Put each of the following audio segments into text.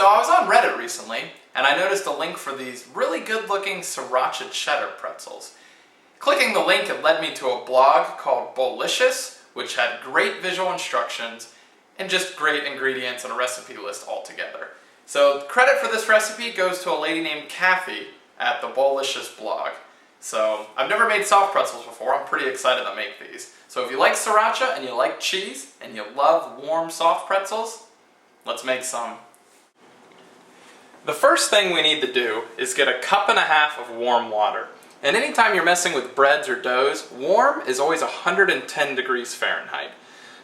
So I was on Reddit recently, and I noticed a link for these really good-looking Sriracha Cheddar Pretzels. Clicking the link, it led me to a blog called Bowlicious, which had great visual instructions and just great ingredients and a recipe list altogether. So credit for this recipe goes to a lady named Kathy at the Bowlicious blog. So I've never made soft pretzels before. I'm pretty excited to make these. So if you like Sriracha and you like cheese and you love warm soft pretzels, let's make some. The first thing we need to do is get 1.5 cups of warm water. And anytime you're messing with breads or doughs, warm is always 110 degrees Fahrenheit.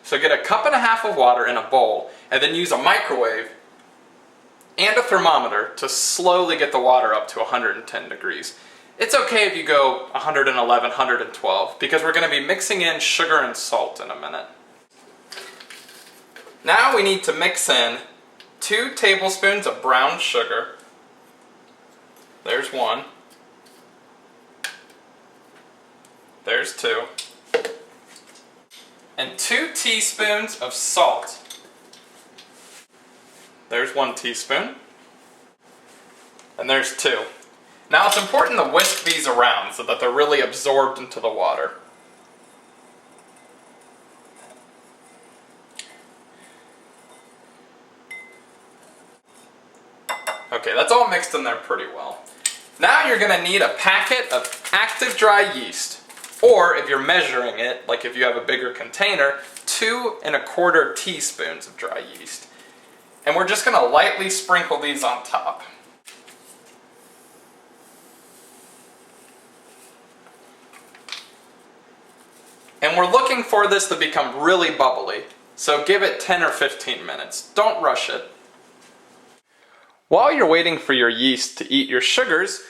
So get 1.5 cups of water in a bowl and then use a microwave and a thermometer to slowly get the water up to 110 degrees. It's okay if you go 111, 112 because we're going to be mixing in sugar and salt in a minute. Now we need to mix in 2 tablespoons of brown sugar. There's 1. There's 2. And 2 teaspoons of salt. There's 1 teaspoon. And there's 2. Now it's important to whisk these around so that they're really absorbed into the water. Okay, that's all mixed in there pretty well. Now you're going to need a packet of active dry yeast. Or if you're measuring it, like if you have a bigger container, 2¼ teaspoons of dry yeast. And we're just going to lightly sprinkle these on top. And we're looking for this to become really bubbly, so give it 10 or 15 minutes. Don't rush it. While you're waiting for your yeast to eat your sugars,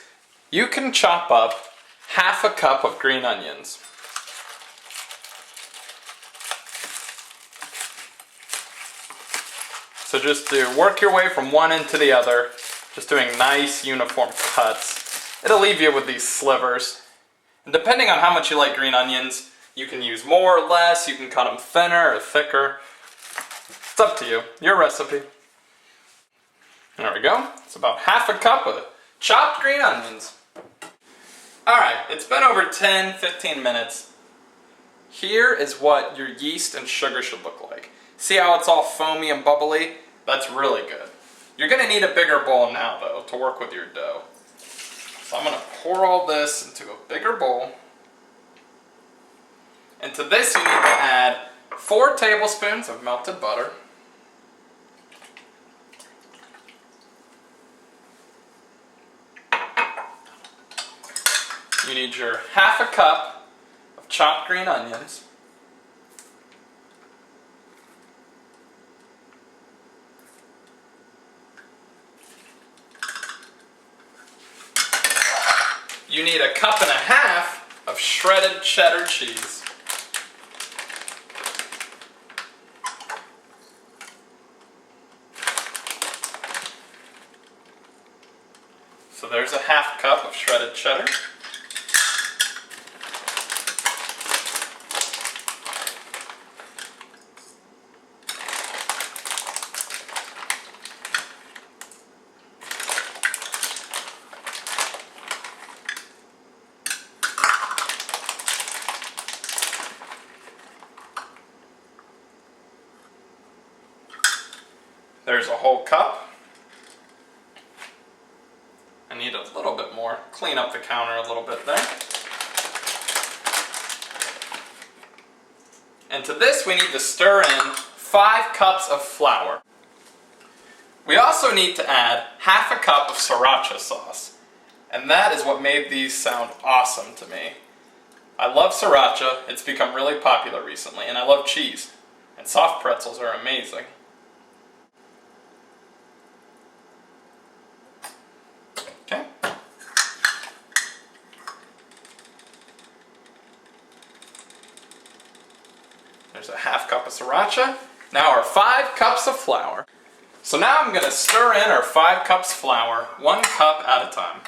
you can chop up 1/2 cup of green onions. So just work your way from one end to the other, just doing nice uniform cuts. It'll leave you with these slivers. And depending on how much you like green onions, you can use more or less, you can cut them thinner or thicker. It's up to you, your recipe. There we go. It's about 1/2 cup of chopped green onions. Alright, it's been over 10-15 minutes. Here is what your yeast and sugar should look like. See how it's all foamy and bubbly? That's really good. You're going to need a bigger bowl now though to work with your dough. So I'm going to pour all this into a bigger bowl. And to this you need to add 4 tablespoons of melted butter. You need your 1/2 cup of chopped green onions. You need 1.5 cups of shredded cheddar cheese. So there's 1/2 cup of shredded cheddar. There's a whole cup. I need a little bit more. Clean up the counter a little bit there. And to this we need to stir in 5 cups of flour. We also need to add 1/2 cup of Sriracha sauce. And that is what made these sound awesome to me. I love Sriracha, it's become really popular recently, and I love cheese. And soft pretzels are amazing. Okay. There's 1/2 cup of Sriracha. Now our 5 cups of flour. So now I'm going to stir in our 5 cups flour, 1 cup at a time.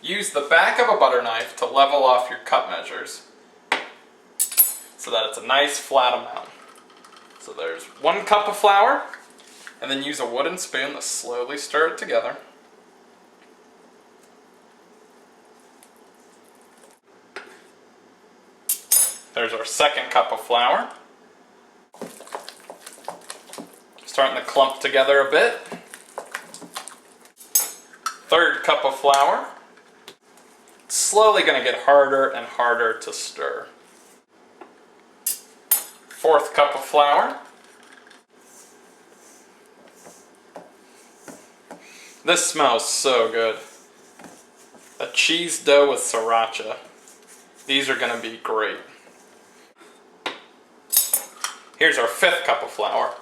use the back of a butter knife to level off your cup measures so that it's a nice flat amount. So there's 1 cup of flour, and then use a wooden spoon to slowly stir it together. There's our 2nd cup of flour. Starting to clump together a bit. 3rd cup of flour. It's slowly going to get harder and harder to stir. 4th cup of flour. This smells so good. A cheese dough with sriracha. These are going to be great. Here's our 5th cup of flour.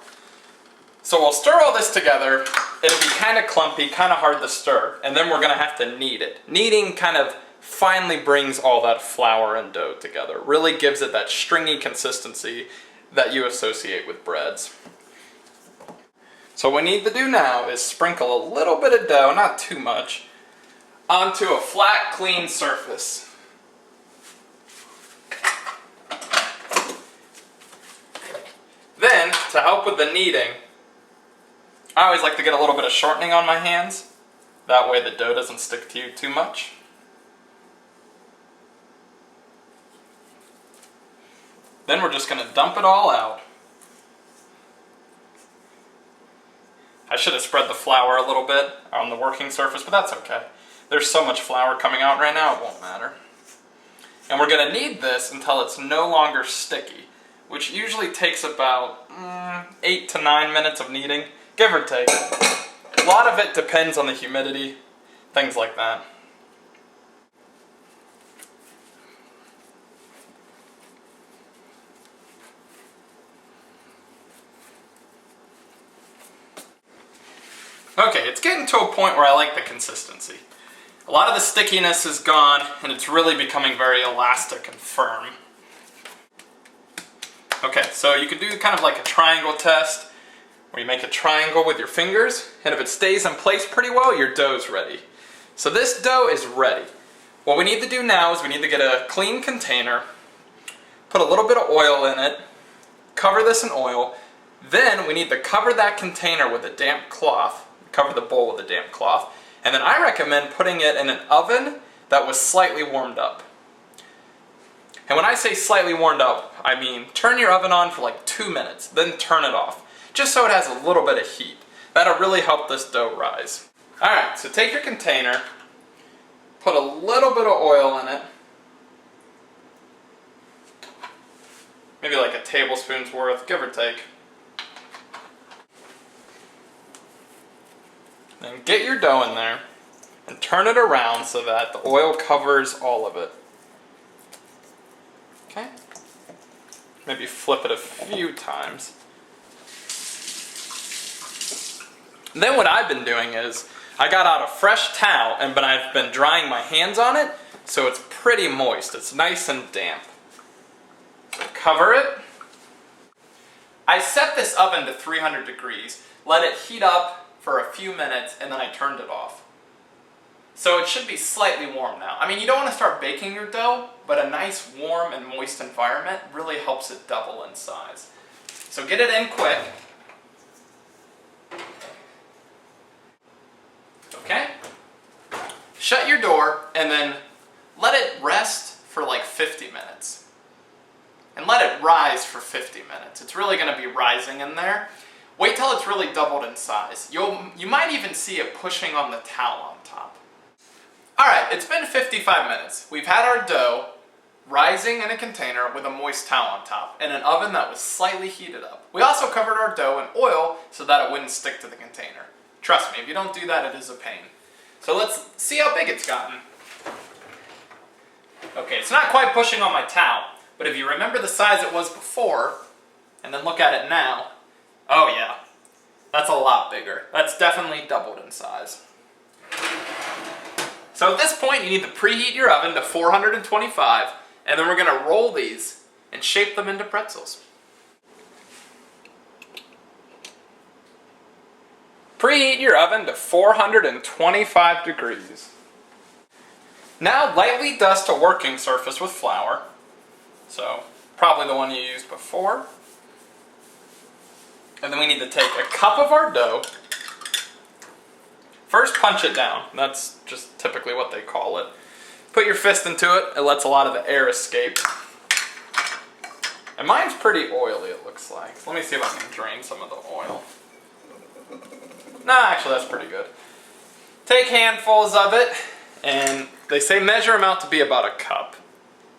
So we'll stir all this together. It'll be kind of clumpy, kind of hard to stir, and then we're going to have to knead it. Kneading kind of finally brings all that flour and dough together. Really gives it that stringy consistency that you associate with breads. So what we need to do now is sprinkle a little bit of dough, not too much, onto a flat, clean surface. Then, to help with the kneading, I always like to get a little bit of shortening on my hands. That way the dough doesn't stick to you too much. Then we're just going to dump it all out. I should have spread the flour a little bit on the working surface, but that's okay. There's so much flour coming out right now, it won't matter. And we're going to knead this until it's no longer sticky, which usually takes about 8 to 9 minutes of kneading, give or take. A lot of it depends on the humidity, things like that. Okay, it's getting to a point where I like the consistency. A lot of the stickiness is gone, and it's really becoming very elastic and firm. Okay, so you could do kind of like a triangle test, where you make a triangle with your fingers, and if it stays in place pretty well, your dough's ready. So this dough is ready. What we need to do now is we need to get a clean container, put a little bit of oil in it, cover this in oil, then we need to cover that container with a damp cloth, cover the bowl with a damp cloth, and then I recommend putting it in an oven that was slightly warmed up. And when I say slightly warmed up, I mean turn your oven on for like 2 minutes, then turn it off, just so it has a little bit of heat. That'll really help this dough rise. Alright, so take your container, put a little bit of oil in it, maybe like a tablespoon's worth, give or take. Then get your dough in there and turn it around so that the oil covers all of it. Okay? Maybe flip it a few times. And then what I've been doing is I got out a fresh towel but I've been drying my hands on it so it's pretty moist. It's nice and damp. So cover it. I set this oven to 300 degrees, let it heat up for a few minutes, and then I turned it off. So it should be slightly warm now. I mean, you don't want to start baking your dough, but a nice warm and moist environment really helps it double in size. So get it in quick. Okay? Shut your door and then let it rest for like 50 minutes. And let it rise for 50 minutes. It's really going to be rising in there. Wait till it's really doubled in size. You might even see it pushing on the towel on top. Alright, it's been 55 minutes. We've had our dough rising in a container with a moist towel on top in an oven that was slightly heated up. We also covered our dough in oil so that it wouldn't stick to the container. Trust me, if you don't do that, it is a pain. So let's see how big it's gotten. Okay, it's not quite pushing on my towel, but if you remember the size it was before, and then look at it now, oh yeah, that's a lot bigger. That's definitely doubled in size. So at this point you need to preheat your oven to 425, and then we're going to roll these and shape them into pretzels. Preheat your oven to 425 degrees. Now lightly dust a working surface with flour. So probably the one you used before. And then we need to take a cup of our dough. First punch it down. That's just typically what they call it. Put your fist into it. It lets a lot of the air escape. And mine's pretty oily, it looks like. Let me see if I can drain some of the oil. Nah, actually that's pretty good. Take handfuls of it, and they say measure them out to be about a cup.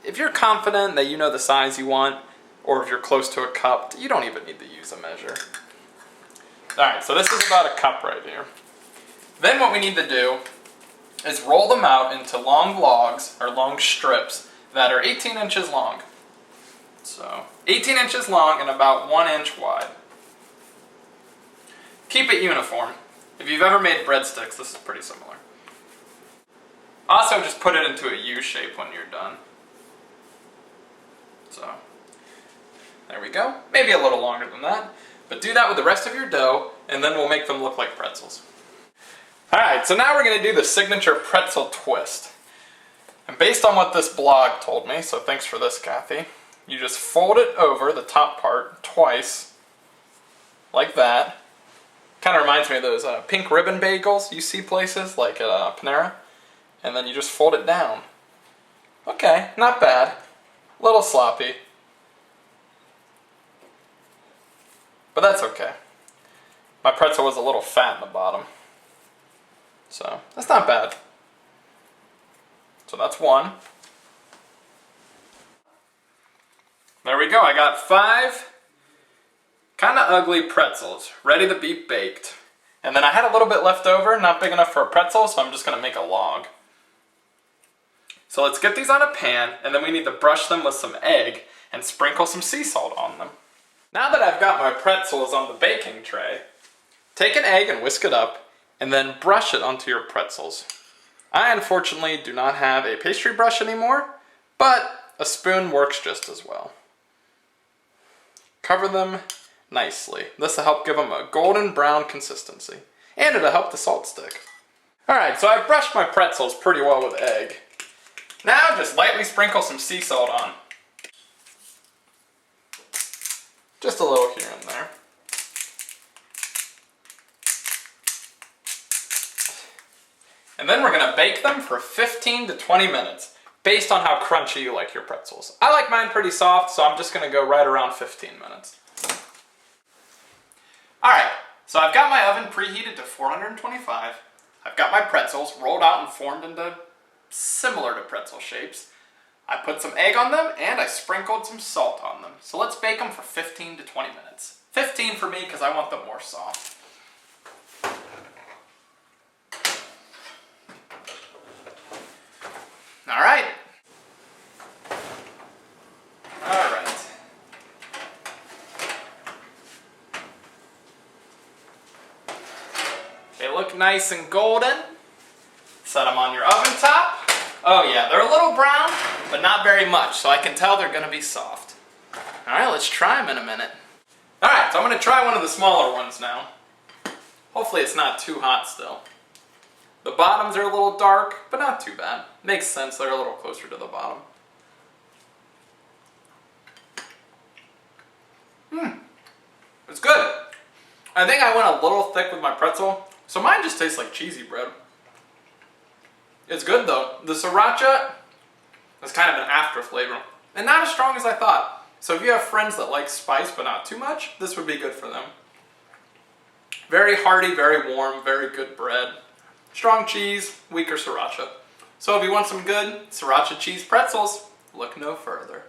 If you're confident that you know the size you want, or if you're close to a cup, you don't even need to use a measure. Alright, so this is about a cup right here. Then what we need to do is roll them out into long logs, or long strips, that are 18 inches long. So, 18 inches long and about 1 inch wide. Keep it uniform. If you've ever made breadsticks, this is pretty similar. Also, just put it into a U shape when you're done. So, there we go. Maybe a little longer than that. But do that with the rest of your dough, and then we'll make them look like pretzels. Alright, so now we're going to do the signature pretzel twist. And based on what this blog told me, so thanks for this, Kathy, you just fold it over the top part twice, like that. Kind of reminds me of those pink ribbon bagels you see places, like at Panera. And then you just fold it down. Okay, not bad. A little sloppy. But that's okay. My pretzel was a little fat in the bottom. So, that's not bad. So that's one. There we go, I got 5 kind of ugly pretzels, ready to be baked. And then I had a little bit left over, not big enough for a pretzel, so I'm just going to make a log. So let's get these on a pan, and then we need to brush them with some egg and sprinkle some sea salt on them. Now that I've got my pretzels on the baking tray, take an egg and whisk it up, and then brush it onto your pretzels. I unfortunately do not have a pastry brush anymore, but a spoon works just as well. Cover them nicely. This will help give them a golden brown consistency, and it'll help the salt stick. Alright, so I've brushed my pretzels pretty well with egg. Now just lightly sprinkle some sea salt on. Just a little here and there. And then we're going to bake them for 15 to 20 minutes, based on how crunchy you like your pretzels. I like mine pretty soft, so I'm just going to go right around 15 minutes. Alright, so I've got my oven preheated to 425. I've got my pretzels rolled out and formed into similar to pretzel shapes. I put some egg on them, and I sprinkled some salt on them. So let's bake them for 15 to 20 minutes. 15 for me because I want them more soft. Alright. Alright. They look nice and golden. Set them on your oven top. Oh yeah, they're a little brown, but not very much, so I can tell they're going to be soft. Alright, let's try them in a minute. Alright, so I'm going to try one of the smaller ones now. Hopefully it's not too hot still. The bottoms are a little dark, but not too bad. Makes sense, they're a little closer to the bottom. It's good. I think I went a little thick with my pretzel, so mine just tastes like cheesy bread. It's good though. The sriracha is kind of an after flavor, and not as strong as I thought. So if you have friends that like spice but not too much, this would be good for them. Very hearty, very warm, very good bread. Strong cheese, weaker sriracha. So if you want some good sriracha cheese pretzels, look no further.